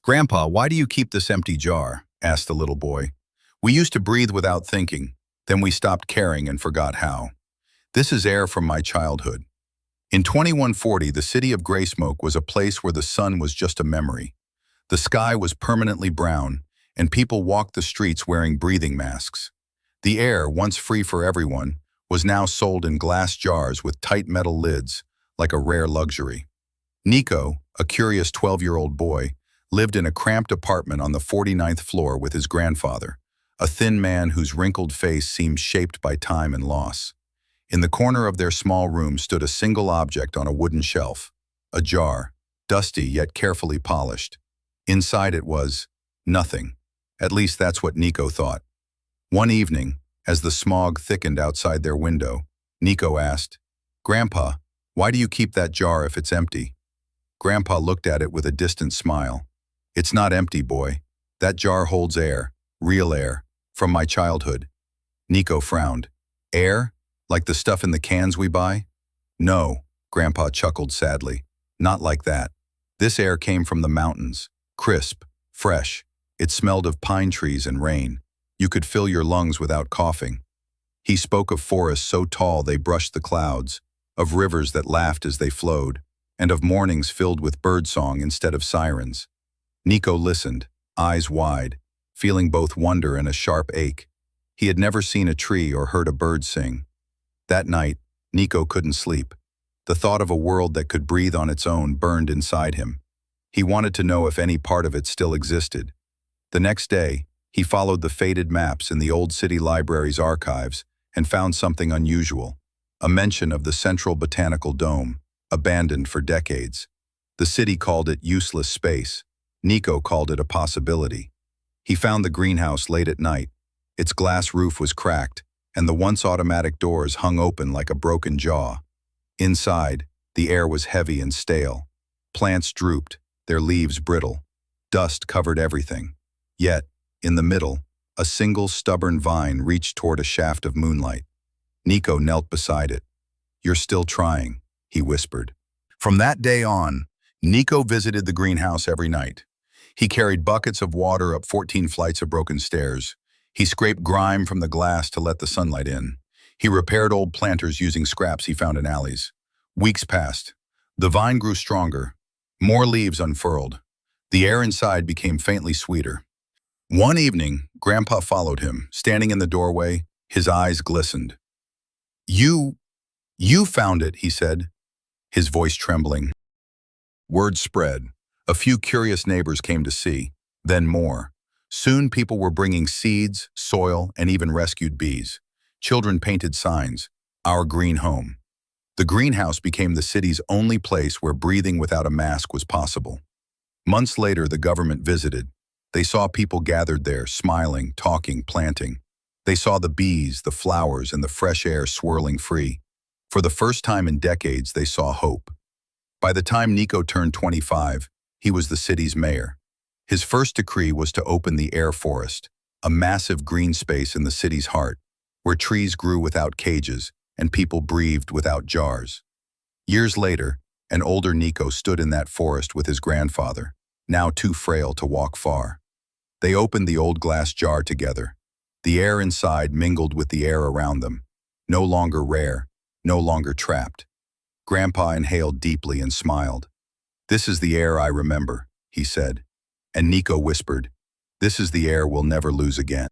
"Grandpa, why do you keep this empty jar?" asked the little boy. "We used to breathe without thinking. Then we stopped caring and forgot how. This is air from my childhood." In 2140, the city of Graysmoke was a place where the sun was just a memory. The sky was permanently brown, and people walked the streets wearing breathing masks. The air, once free for everyone, was now sold in glass jars with tight metal lids, like a rare luxury. Nico, a curious 12-year-old boy, lived in a cramped apartment on the 49th floor with his grandfather, a thin man whose wrinkled face seemed shaped by time and loss. In the corner of their small room stood a single object on a wooden shelf, a jar, dusty yet carefully polished. Inside it was nothing. At least that's what Nico thought. One evening, as the smog thickened outside their window, Nico asked, "Grandpa, why do you keep that jar if it's empty?" Grandpa looked at it with a distant smile. "It's not empty, boy. That jar holds air, real air, from my childhood." Nico frowned. "Air? Like the stuff in the cans we buy?" "No," Grandpa chuckled sadly. "Not like that. This air came from the mountains, crisp, fresh. It smelled of pine trees and rain. You could fill your lungs without coughing." He spoke of forests so tall they brushed the clouds, of rivers that laughed as they flowed, and of mornings filled with birdsong instead of sirens. Nico listened, eyes wide, feeling both wonder and a sharp ache. He had never seen a tree or heard a bird sing. That night, Nico couldn't sleep. The thought of a world that could breathe on its own burned inside him. He wanted to know if any part of it still existed. The next day, he followed the faded maps in the old city library's archives and found something unusual, a mention of the Central Botanical Dome, abandoned for decades. The city called it useless space. Nico called it a possibility. He found the greenhouse late at night. Its glass roof was cracked, and the once automatic doors hung open like a broken jaw. Inside, the air was heavy and stale. Plants drooped, their leaves brittle. Dust covered everything. Yet, in the middle, a single stubborn vine reached toward a shaft of moonlight. Nico knelt beside it. "You're still trying," he whispered. From that day on, Nico visited the greenhouse every night. He carried buckets of water up 14 flights of broken stairs. He scraped grime from the glass to let the sunlight in. He repaired old planters using scraps he found in alleys. Weeks passed. The vine grew stronger. More leaves unfurled. The air inside became faintly sweeter. One evening, Grandpa followed him, standing in the doorway, his eyes glistened. You found it," he said, his voice trembling. Word spread. A few curious neighbors came to see, then more. Soon people were bringing seeds, soil, and even rescued bees. Children painted signs, "Our green home." The greenhouse became the city's only place where breathing without a mask was possible. Months later, the government visited. They saw people gathered there, smiling, talking, planting. They saw the bees, the flowers, and the fresh air swirling free. For the first time in decades, they saw hope. By the time Nico turned 25, he was the city's mayor. His first decree was to open the air forest, a massive green space in the city's heart, where trees grew without cages and people breathed without jars. Years later, an older Nico stood in that forest with his grandfather, now too frail to walk far. They opened the old glass jar together. The air inside mingled with the air around them, no longer rare, no longer trapped. Grandpa inhaled deeply and smiled. "This is the air I remember," he said. And Nico whispered, "This is the air we'll never lose again."